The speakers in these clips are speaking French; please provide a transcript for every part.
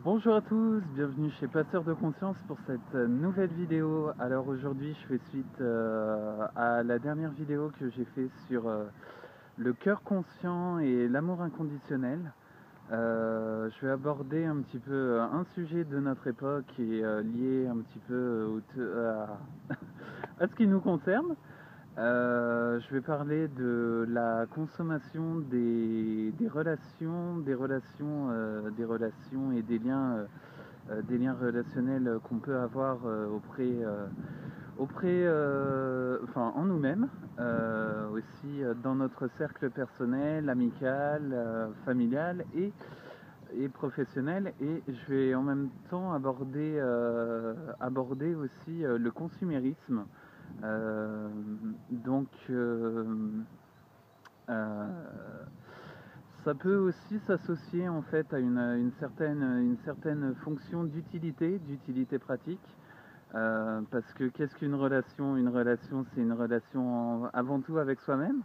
Bonjour à tous, bienvenue chez Passeur de Conscience pour cette nouvelle vidéo. Alors aujourd'hui je fais suite à la dernière vidéo que j'ai fait sur le cœur conscient et l'amour inconditionnel. Je vais aborder un petit peu un sujet de notre époque et lié un petit peu à ce qui nous concerne. Je vais parler de la consommation des relations et des liens relationnels qu'on peut avoir enfin en nous-mêmes, aussi dans notre cercle personnel, amical, familial et professionnel. Et je vais en même temps aborder aussi le consumérisme. Euh, donc, euh, Ça peut aussi s'associer en fait à une certaine fonction d'utilité pratique. Parce que qu'est-ce qu'une relation? Une relation, c'est une relation avant tout avec soi-même,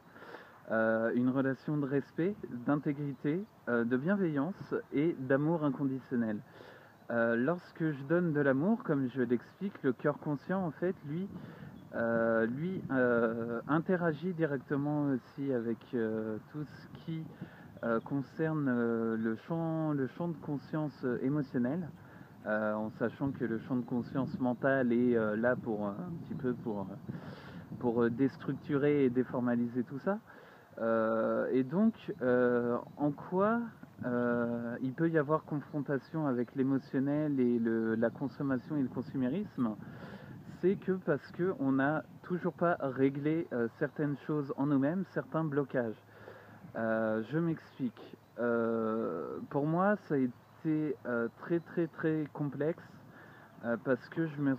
une relation de respect, d'intégrité, de bienveillance et d'amour inconditionnel. Lorsque je donne de l'amour, comme je l'explique, le cœur conscient, en fait, lui interagit directement aussi avec tout ce qui concerne le champ de conscience émotionnel, en sachant que le champ de conscience mentale est là pour un petit peu pour déstructurer et déformaliser tout ça. Et donc, en quoi il peut y avoir confrontation avec l'émotionnel et la consommation et le consumérisme? C'est que parce qu'on n'a toujours pas réglé certaines choses en nous-mêmes, certains blocages. Je m'explique. Pour moi, ça a été très complexe parce que je me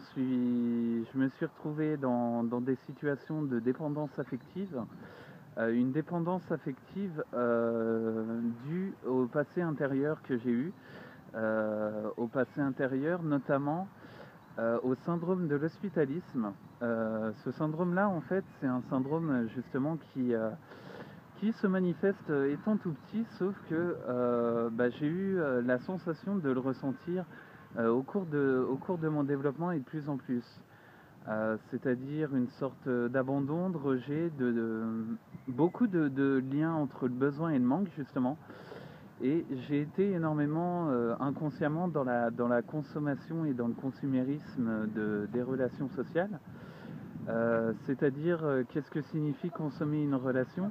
suis retrouvé dans des situations de dépendance affective. Une dépendance affective due au passé intérieur que j'ai eu, au passé intérieur notamment au syndrome de l'hospitalisme. Ce syndrome-là, en fait, c'est un syndrome justement qui se manifeste étant tout petit, sauf que j'ai eu la sensation de le ressentir au cours de mon développement et de plus en plus. C'est-à-dire une sorte d'abandon, de rejet, beaucoup de liens entre le besoin et le manque, justement. Et j'ai été énormément inconsciemment dans la consommation et dans le consumérisme des relations sociales. C'est-à-dire, qu'est-ce que signifie consommer une relation?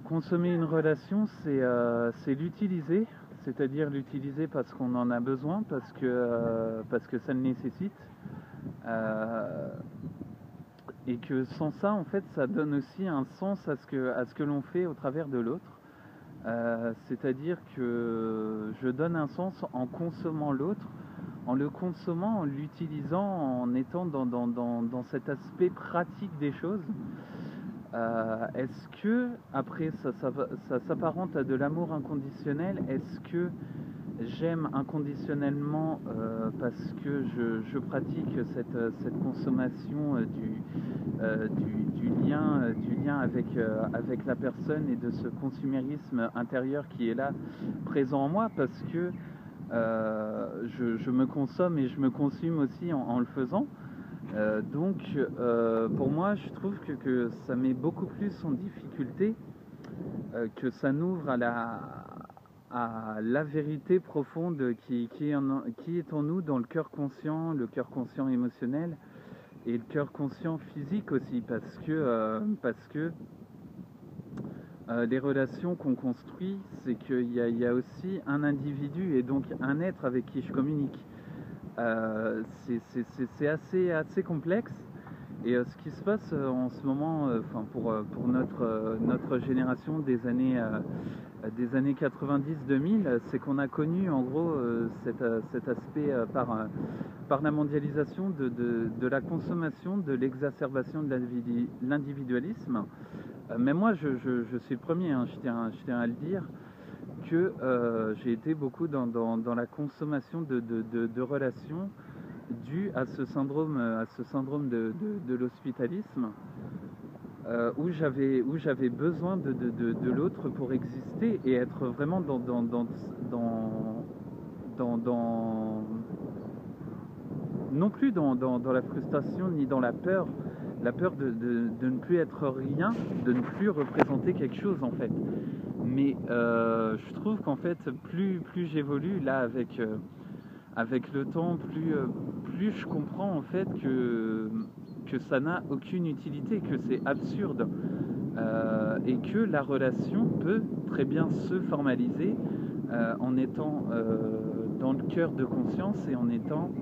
Consommer une relation, c'est l'utiliser, c'est-à-dire l'utiliser parce qu'on en a besoin, parce que ça le nécessite. Euh, et que sans ça, en fait, ça donne aussi un sens à ce que l'on fait au travers de l'autre. C'est-à-dire que je donne un sens en consommant l'autre, en le consommant, en l'utilisant, en étant dans cet aspect pratique des choses. Est-ce que, après, ça s'apparente à de l'amour inconditionnel? Est-ce que j'aime inconditionnellement parce que je pratique cette consommation du lien avec la personne et de ce consumérisme intérieur qui est là, présent en moi, parce que je me consomme et je me consume aussi en le faisant. Pour moi, je trouve que ça met beaucoup plus en difficulté, que ça n'ouvre à la vérité profonde qui est en nous dans le cœur conscient émotionnel et le cœur conscient physique aussi, parce que les relations qu'on construit, c'est qu'il y a aussi un individu et donc un être avec qui je communique. C'est assez complexe. Et ce qui se passe en ce moment, pour notre génération des années 90-2000, c'est qu'on a connu en gros cet aspect par la mondialisation de la consommation, de l'exacerbation de l'individualisme. Mais moi, je suis le premier, hein, je tiens à le dire, que j'ai été beaucoup dans la consommation de relations dû à ce syndrome de l'hospitalisme, où j'avais besoin de l'autre pour exister et être vraiment non plus dans la frustration ni dans la peur de ne plus être rien, de ne plus représenter quelque chose en fait. Mais je trouve qu'en fait, plus j'évolue là avec le temps, plus je comprends en fait que ça n'a aucune utilité, que c'est absurde, et que la relation peut très bien se formaliser en étant dans le cœur de conscience et en étant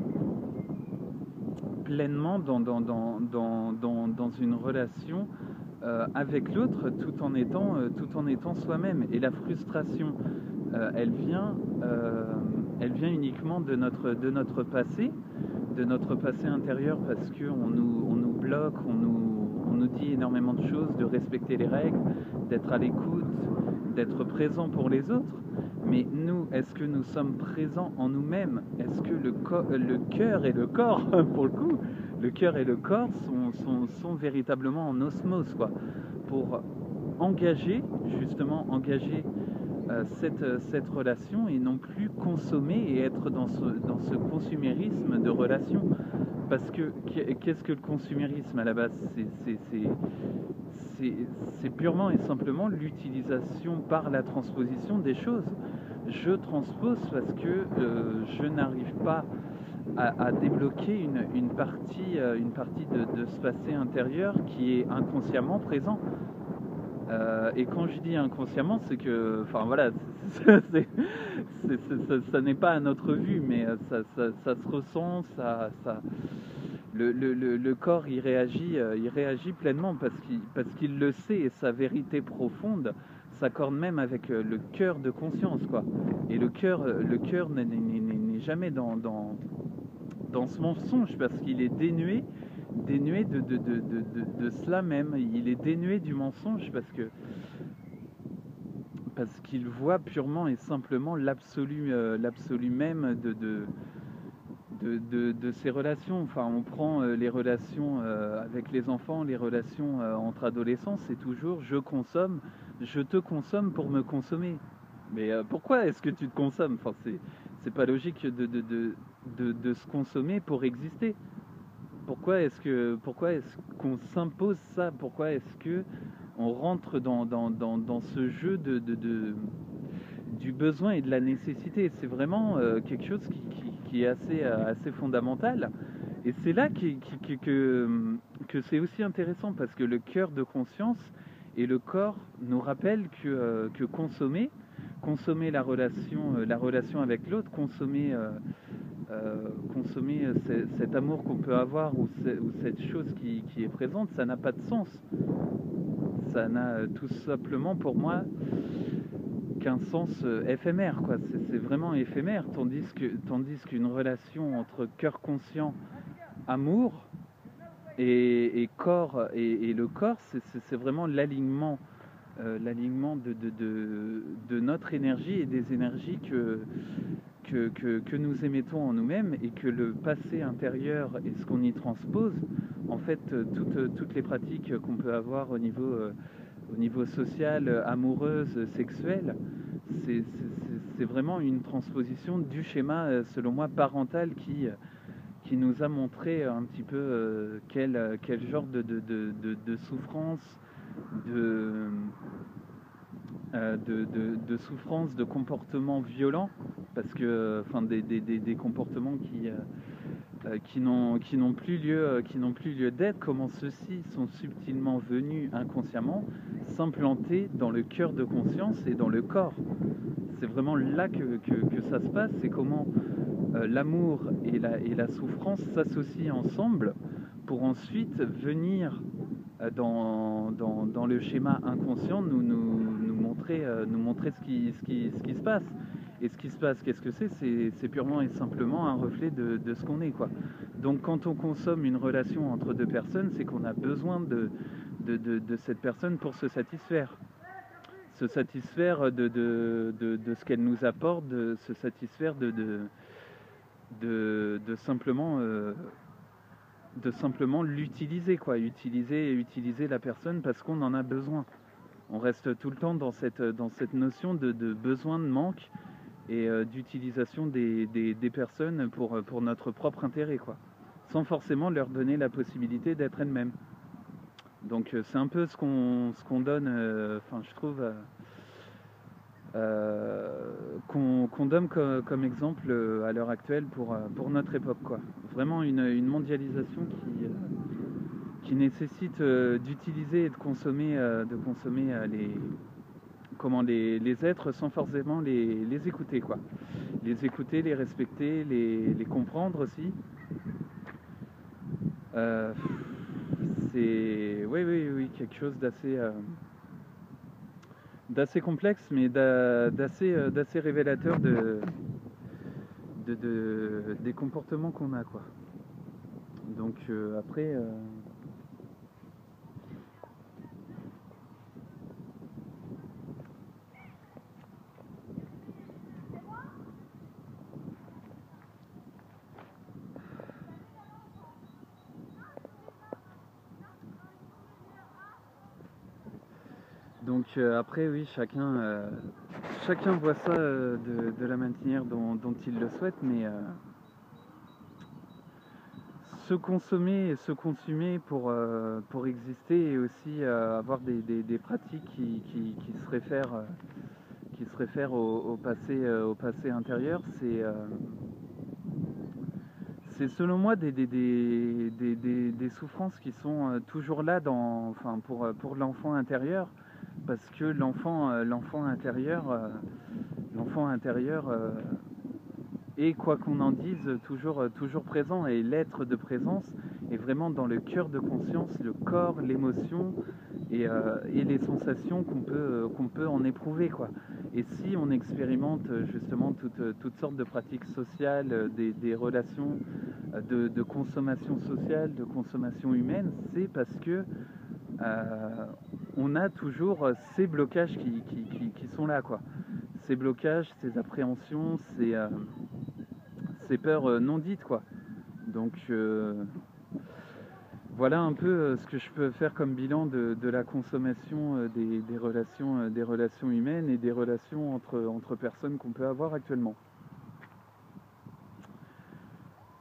pleinement dans une relation avec l'autre, tout en étant soi-même. Et la frustration, elle vient uniquement de notre passé, intérieur, parce qu'on nous bloque, on nous dit énormément de choses, de respecter les règles, d'être à l'écoute, d'être présent pour les autres. Mais nous, est-ce que nous sommes présents en nous-mêmes? Est-ce que le cœur et le corps, pour le coup, le cœur et le corps sont véritablement en osmose, quoi, pour justement engager cette relation et non plus consommer et être dans ce consumérisme de relation. Parce que qu'est-ce que le consumérisme à la base? C'est purement et simplement l'utilisation par la transposition des choses. Je transpose parce que je n'arrive pas à débloquer une partie de ce passé intérieur qui est inconsciemment présent. Et quand je dis inconsciemment, c'est que, enfin voilà, ça n'est pas à notre vue, mais ça se ressent, le corps il réagit pleinement parce qu'il le sait, et sa vérité profonde s'accorde même avec le cœur de conscience, quoi. Et le cœur n'est jamais dans ce mensonge, parce qu'il est dénué de cela même. Il est dénué du mensonge parce qu'il voit purement et simplement l'absolu même de ces relations. Enfin, on prend les relations avec les enfants, les relations entre adolescents, c'est toujours je te consomme pour me consommer. Mais pourquoi est-ce que tu te consommes? Enfin, c'est pas logique de se consommer pour exister. Pourquoi est-ce qu'on s'impose ça? Pourquoi est-ce que on rentre dans ce jeu du besoin et de la nécessité? C'est vraiment quelque chose qui est assez fondamental. Et c'est là que c'est aussi intéressant, parce que le cœur de conscience et le corps nous rappellent que consommer la relation avec l'autre, consommer cet amour qu'on peut avoir, ou cette chose qui est présente, ça n'a pas de sens. Ça n'a tout simplement, pour moi, qu'un sens éphémère, quoi. C'est vraiment éphémère, tandis qu'une relation entre cœur conscient, amour et corps, et le corps, c'est vraiment l'alignement de notre énergie et des énergies que nous émettons en nous-mêmes, et que le passé intérieur et ce qu'on y transpose, en fait, toutes les pratiques qu'on peut avoir au niveau social, amoureuse, sexuelle, c'est vraiment une transposition du schéma, selon moi, parental, qui nous a montré un petit peu quel genre de souffrance, de souffrance, de comportements violents, parce que, enfin, des comportements qui n'ont plus lieu d'être, comment ceux-ci sont subtilement venus inconsciemment s'implanter dans le cœur de conscience et dans le corps. C'est vraiment là que ça se passe. C'est comment l'amour et la souffrance s'associent ensemble pour ensuite venir dans le schéma inconscient nous montrer ce qui se passe. Et ce qui se passe, qu'est-ce que c'est purement et simplement un reflet de ce qu'on est, quoi. Donc quand on consomme une relation entre deux personnes, c'est qu'on a besoin de cette personne pour se satisfaire de ce qu'elle nous apporte, de se satisfaire de simplement l'utiliser, quoi. Utiliser la personne parce qu'on en a besoin. On reste tout le temps dans cette notion de besoin, de manque, et d'utilisation des personnes pour notre propre intérêt, quoi, sans forcément leur donner la possibilité d'être elles-mêmes. Donc c'est un peu ce qu'on donne, enfin je trouve, qu'on donne comme exemple à l'heure actuelle pour notre époque, quoi. Vraiment une mondialisation qui nécessite d'utiliser et de consommer les êtres sans forcément les écouter, quoi. Les écouter, les respecter, les comprendre aussi. Euh, c'est oui, quelque chose d'assez complexe, mais d'assez révélateur des comportements qu'on a, quoi. Donc après, après oui, chacun voit ça de la manière dont il le souhaite, mais se consommer et se consumer pour exister et aussi avoir des pratiques qui se réfèrent au passé antérieur, c'est selon moi des souffrances qui sont toujours là enfin, pour l'enfant intérieur, parce que l'enfant intérieur est, quoi qu'on en dise, toujours présent, et l'être de présence est vraiment dans le cœur de conscience, le corps, l'émotion et les sensations qu'on peut en éprouver, quoi. Et si on expérimente justement toutes sortes de pratiques sociales, des relations de consommation sociale, de consommation humaine, c'est parce que on a toujours ces blocages qui sont là, quoi. Ces blocages, ces appréhensions, ces peurs non dites, quoi. Donc voilà un peu ce que je peux faire comme bilan de la consommation des relations humaines et des relations entre personnes qu'on peut avoir actuellement.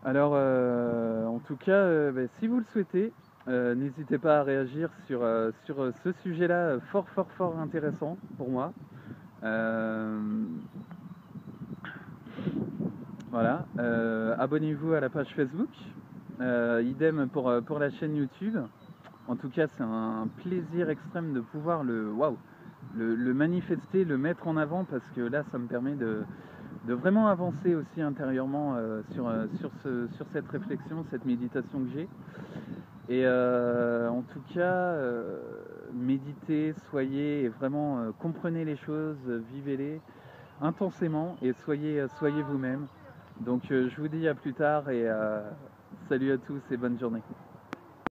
Alors, en tout cas, si vous le souhaitez, n'hésitez pas à réagir sur ce sujet-là fort intéressant pour moi. Voilà. Abonnez-vous à la page Facebook. Idem pour la chaîne YouTube. En tout cas, c'est un plaisir extrême de pouvoir le manifester, le mettre en avant, parce que là, ça me permet de vraiment avancer aussi intérieurement sur cette réflexion, cette méditation que j'ai. Et en tout cas, méditez, soyez, et vraiment comprenez les choses, vivez-les intensément et soyez vous-même. Donc je vous dis à plus tard et salut à tous et bonne journée.